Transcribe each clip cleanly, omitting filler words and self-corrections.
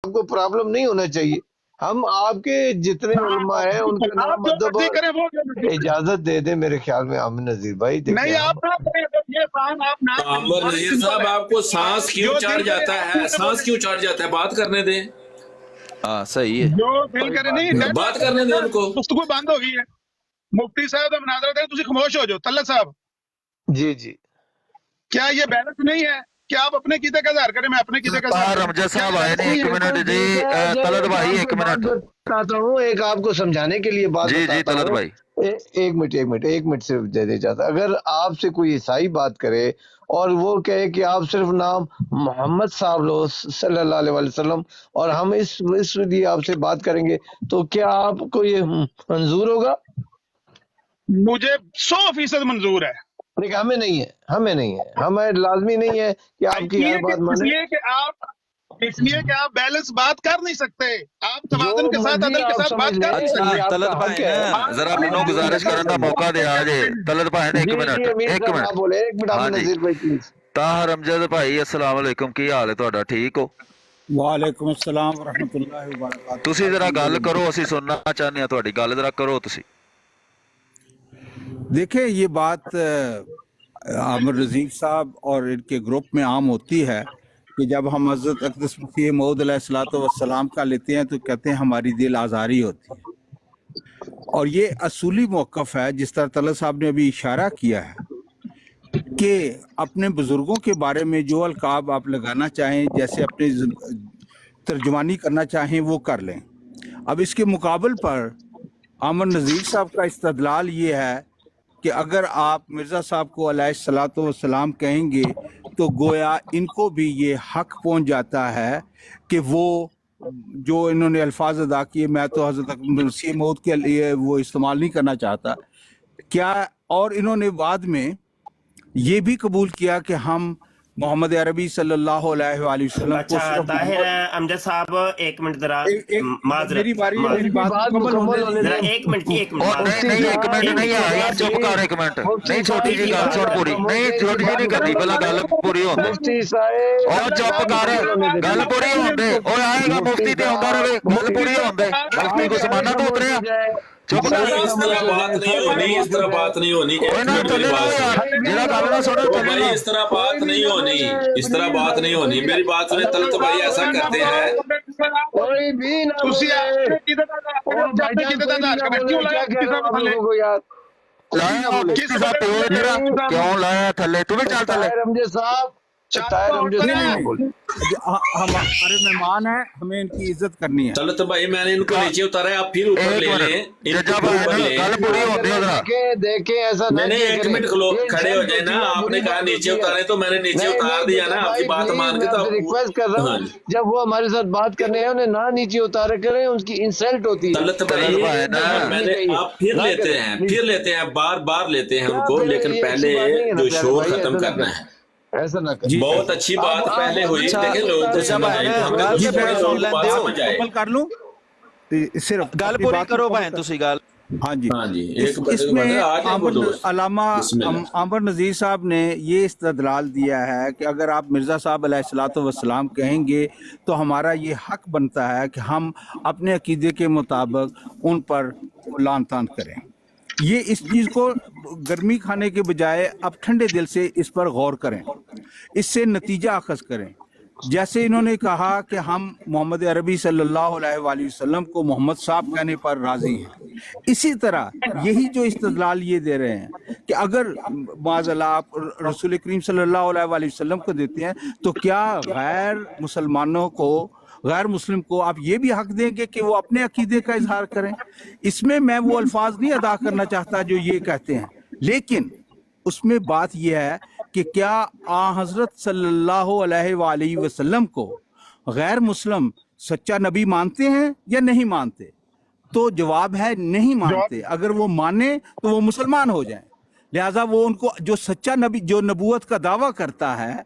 आपको प्रॉब्लम नहीं होना चाहिए। हम आपके जितने उलमा हैं उनका नाम अदब और इजाजत दे दे मेरे ख्याल में आमिर नजीर भाई। नहीं आप ना करें, ये काम आप ना करें। आमिर नजीर साहब आपको सांस क्यों चढ़ जाता है, सांस क्यों चढ़ जाता है? बात करने दें। हाँ सही है, जो दिल करे नहीं बात करने दें उनको। गुफ्तगू बंद हो गई है। मुफ्ती साहब ਦਾ मुनाजरा करें, ਤੁਸੀਂ खामोश हो जाओ। तल्लत साहब जी जी क्या ये बैलेंस नहीं है कि आप अपने कीते का इजहार करें, मैं अपने कीते का इजहार करूं? रमजा साहब आए ने, एक मिनट जी तलत भाई, एक मिनट बताता हूँ, एक आपको समझाने के लिए बात जी जी बताता तलत हूँ। भाई एक मिनट सिर्फ दे दे जाता। अगर आपसे कोई ईसाई बात करे और वो कहे कि आप सिर्फ नाम मोहम्मद साहब लो सल्लल्लाहु अलैहि वसल्लम और हम इस लिए आपसे बात करेंगे, तो क्या आपको ये मंजूर होगा? मुझे 100% मंजूर है। लेकिन हमें नहीं है, हमें लाजमी नहीं है कि आपकी हर बात माने। इसलिए कि आप बैलेंस बात कर नहीं सकते, आप तवाज़ुन के साथ, अदल के साथ बात कर नहीं सकते। अच्छा तलत भाई ना जरा मैनू गुजारिश करने का मौका दिया जे। तलत भाई ने एक मिनट बोले, एक मिनट हाँ जी। नज़ीर भाई प्लीज। ताहर अमजद भाई अस्सलाम वालेकुम, की हाल है ਤੁਹਾਡਾ? ठीक हो? वालेकुम अस्सलाम वरहमतुल्लाहि वबरकातुहू। ਤੁਸੀਂ जरा गल करो, ਅਸੀਂ सुनना चाहते हैं ਤੁਹਾਡੀ गल, जरा करो ਤੁਸੀਂ। देखिए ये बात आमिर रज़ीक साहब और इनके ग्रुप में आम होती है कि जब हम हज़रत अक़दस मसीह मऊद अलैहिस्सलाम का लेते हैं तो कहते हैं हमारी दिल आज़ारी होती है। और ये असूली मौक़िफ़ है, जिस तरह तलत साहब ने अभी इशारा किया है कि अपने बुज़ुर्गों के बारे में जो अलकाब आप लगाना चाहें, जैसे अपने तर्जुमानी करना चाहें वो कर लें। अब इसके मुकाबल पर आमिर नज़ीर साहब का इस्तदलाल ये है कि अगर आप मिर्ज़ा साहब को अलैहिस्सलातु वस्सलाम कहेंगे तो गोया इनको भी ये हक पहुंच जाता है कि वो जो इन्होंने अल्फाज अदा किए, मैं तो हज़रत मसीह मौद के लिए वो इस्तेमाल नहीं करना चाहता क्या। और इन्होंने बाद में ये भी कबूल किया कि हम मोहम्मद अरबी सल्लल्लाहु अलैहि वसल्लम को अच्छा ताहिर अमजद साहब एक मिनट जरा माजरत मेरी बात मुकम्मल होने जरा दें। एक मिनट नहीं एक मिनट नहीं यार, चुप कर एक मिनट। नहीं छोटी जी गल सुन पूरी, नहीं छोटी जी नहीं करनी, पहला गल पूरी होंदे और चुप कर, गल पूरी होंदे ओ आएगा मुफ्ती ते आंदा रहे, गल पूरी होंदे। मुफ्ती को समाना तो उतरिया, चुप कर। इस तरह बात नहीं होनी, इस तरह बात नहीं होनी। ओए ना चले ना यार, जेड़ा गल ना सुनो ओ चले भाई, ना। इस तरह बात नहीं होनी, इस तरह बात नहीं होनी। मेरी बात सुने, तलत भाई ऐसा करते हैं। कोई भी ना ਤੁਸੀਂ बोले। ਆਪਣੇ ਕੀਤੇ ਦਾ और भाईजान ਕੀਤੇ कोई ਦਾ भी ना इजहार बोले, क्यों क्या लाया कह रहा हूं आप लोगों को यार? लाया किस सा पे तेरा क्यों लाया थल्ले? तू भी चल थल्ले। ताहिर अमजद साहब, ताहिर अमजद साहब बोले। हमारे मेहमान हैं, हमें इनकी इज्जत करनी है। तलत भाई मैंने इनको नीचे उतारा है, आप फिर ऊपर ले लें, इनको जब ऊपर ले। गल पूरी होंदे जरा। देखे ऐसा ना मैंने किया एक करें। मिनट ये खड़े हो सब जाए ना, बुरी आपने कहा बात नीचे होती है। उतारे तो मैंने नीचे नहीं, उतार दिया ना, आपकी बात प्लीज, मान के। मैं तो आपसे रिक्वेस्ट कर रहा हाँ हूँ, जी। जब वो हमारे साथ बात करने हैं उन्हें ना नीचे उतारे करें, उनकी इंसल्ट होती है। तलत भाई मैंने आप फिर लेते हैं, बार बार लेते हैं उनको, लेकिन पहले जो शोर खत्म करना है। ऐसा ना करें। बहुत अच्छी बात पहले हुई, देखें लोगों को समझ आई, हमें गल कुछ पूरी बड़े सुन लोगों को लेंदे बात हो। समझ आए। मुकम्मल कर लूं सिर्फ गल अपनी पूरी बात करो मुकम्मल भाई कर- तुसी गल। हाँ जी। हाँ जी, एक बंदे को इसमें बंदा आज वो दोस्त अलामा बिस्मिल्लाह। आमिर नज़ीर साहब ने ये इस्तदलाल दिया है कि अगर आप मिर्ज़ा साहब अलैहिस्सलातु वस्सलाम कहेंगे तो हमारा ये हक बनता है कि हम अपने अकीदे के मुताबिक उन पर लान तान करें। ये इस चीज़ को गर्मी खाने के बजाय अब ठंडे दिल से इस पर गौर करें, इससे नतीजा अखज़ करें। जैसे इन्होंने कहा कि हम मोहम्मद अरबी सल्लल्लाहु अलैहि वसल्लम को मोहम्मद साहब कहने पर राज़ी हैं, इसी तरह यही जो इस्तदलाल ये दे रहे हैं कि अगर माज़अल्लाह आप रसूल करीम सल्लल्लाहु अलैहि वसल्लम को देते हैं तो क्या गैर मुसलमानों को, गैर मुस्लिम को आप ये भी हक देंगे कि वो अपने अकीदे का इजहार करें? इसमें मैं वो अल्फाज नहीं अदा करना चाहता जो ये कहते हैं, लेकिन उसमें बात यह है कि क्या हज़रत सल्लल्लाहु अलैहि वसल्लम को गैर मुस्लिम सच्चा नबी मानते हैं या नहीं मानते? तो जवाब है नहीं मानते। अगर वो माने तो वो मुसलमान हो जाएं। लिहाजा वो उनको जो सच्चा नबी, जो नबूवत का दावा करता है,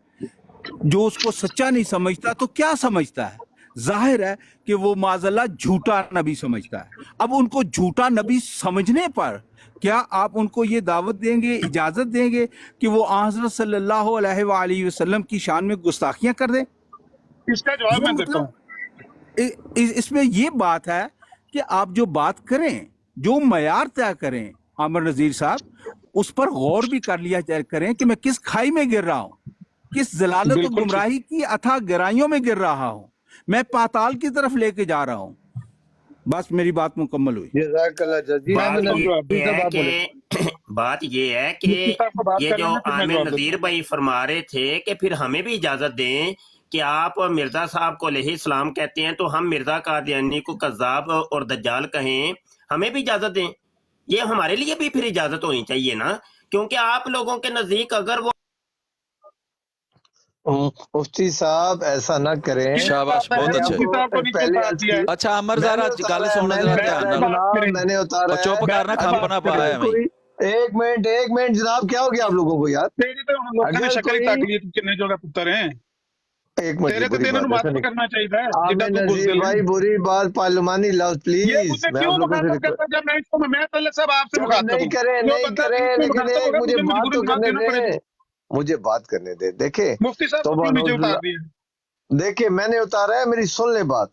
जो उसको सच्चा नहीं समझता तो क्या समझता है? जाहिर है कि वो माज़अल्लाह झूठा नबी समझता है। अब उनको झूठा नबी समझने पर क्या आप उनको ये दावत देंगे, इजाज़त देंगे कि वो हज़रत सल्लल्लाहु अलैहि वसल्लम की शान में गुस्ताखियां कर दें? इसका जवाब मैं देता हूँ। इसमें ये बात है कि आप जो बात करें, जो मयार तय करें आमिर नज़ीर साहब, उस पर गौर भी कर लिया करें कि मैं किस खाई में गिर रहा हूं, किस जलालत और गुमराही की अथाह गहराइयों में गिर रहा हूं, मैं पाताल की तरफ लेके जा रहा हूं। बस मेरी बात मुकम्मल हुई। बात ये है कि ये जो आमिर नज़ीर भाई फरमा रहे थे कि फिर हमें भी इजाजत दें कि आप मिर्जा साहब को अलैहिस्सलाम कहते हैं तो हम मिर्जा कादियानी को कज़्ज़ाब और दज्जाल कहें, हमें भी इजाजत दें। ये हमारे लिए भी फिर इजाजत होनी चाहिए ना, क्योंकि आप लोगों के नजदीक अगर वो मुफ्ती साहब ऐसा ना करें। शाबाश, बहुत अच्छे। पहले अच्छा अमर जरा गल सुनने जरा ध्यान नाल, मैंने उतारा है, चुप करना, खंपना पाया है। एक मिनट जनाब, क्या हो गया आप लोगों को यार? तेरी तो हम लोगों ने शक्ल तकलीफ कितने जो का पुत्र हैं। एक मिनट, तेरे तो तेरे को माफ करना चाहिए। आमिर नज़ीर भाई बुरी बात पार्लिमानी लफ्ज प्लीज, मैं आप लोगों से मैं पहले सब आपसे नहीं करें, लेकिन एक मुझे बात तो करने दे, मुझे बात करने दे। देखे मुफ्ती साहब नीचे उतार दिए। देखे मैंने उतारा है, मेरी सुन ले बात।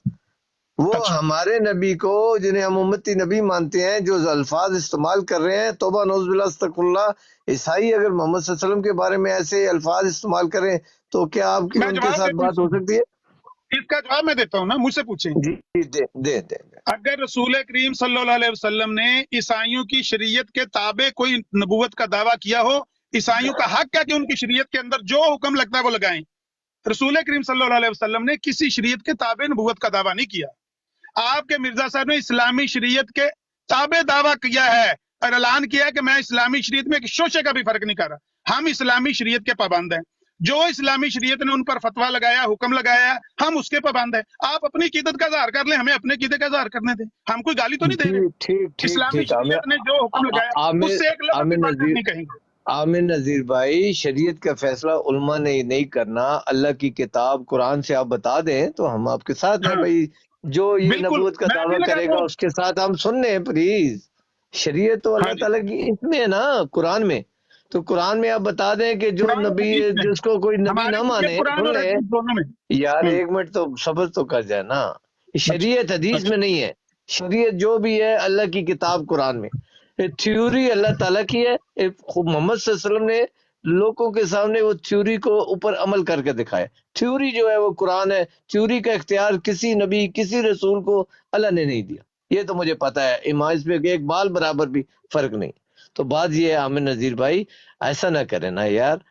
वो हमारे नबी को, जिन्हें हम उम्मती नबी मानते हैं, जो अल्फाज इस्तेमाल कर रहे हैं, तौबा नौज़ुबिल्लाह अस्तगफिरुल्लाह, ईसाई अगर मोहम्मद सल्लल्लाहु अलैहि वसल्लम के बारे में ऐसे अल्फाज इस्तेमाल करें तो क्या आपकी उनके साथ बात हो सकती है? इसका जवाब मैं देता हूँ ना, मुझसे पूछें। दे। अगर रसूल करीम सल्लल्लाहु अलैहि वसल्लम ने ईसाइयों की शरीयत के ताबे कोई नबूवत का दावा किया हो, ईसाइयों का हक है कि उनकी शरीयत के अंदर जो हुक्म लगता है वो लगाएं। रसूल करीम सल्लल्लाहु अलैहि वसल्लम ने किसी शरीयत के ताबे नबूवत का दावा नहीं किया। आपके मिर्जा साहब ने इस्लामी शरीयत के ताबे दावा किया है और ऐलान किया है कि मैं इस्लामी शरीयत में एक शोशे का भी फर्क नहीं कर रहा, हम इस्लामी शरीयत के पाबंद हैं। जो इस्लामी शरीयत ने उन पर फतवा लगाया, हुक्म लगाया, हम उसके पाबंद हैं। आप अपनी कीदत का इज़हार कर लें, हमें अपने कीदे का इज़हार करने दें, हम कोई गाली तो नहीं दे रहे। ठीक इस्लामी शरीयत ने जो हुक्म लगाया उससे एक लफ्ज़ नहीं कहेंगे। आमिर नज़ीर भाई, शरीयत का फैसला उलमा ने नहीं करना, अल्लाह की किताब कुरान से आप बता दें तो हम आपके साथ हैं भाई। जो ये नबूवत का दावा करेगा उसके साथ हम सुनने प्लीज। शरीयत तो अल्लाह ताला की इसमें है ना, कुरान में। तो कुरान में आप बता दें कि जो नबी, जिसको कोई नबी ना माने, सुन ले यार, एक मिनट तो सब्र तो कर जाए ना। शरीयत हदीस में नहीं है, शरीयत जो भी है अल्लाह की किताब कुरान में। थ्योरी अल्लाह ताला की है, मोहम्मद सल्लल्लाहु अलैहि वसल्लम ने लोगों के सामने वो थ्योरी को ऊपर अमल करके दिखाया। थ्योरी जो है वो कुरान है, थ्योरी का इख्तियार किसी नबी, किसी रसूल को अल्लाह ने नहीं दिया, ये तो मुझे पता है। इमाम पे एक बाल बराबर भी फर्क नहीं। तो बात ये है आमिर नज़ीर भाई, ऐसा ना करें ना यार।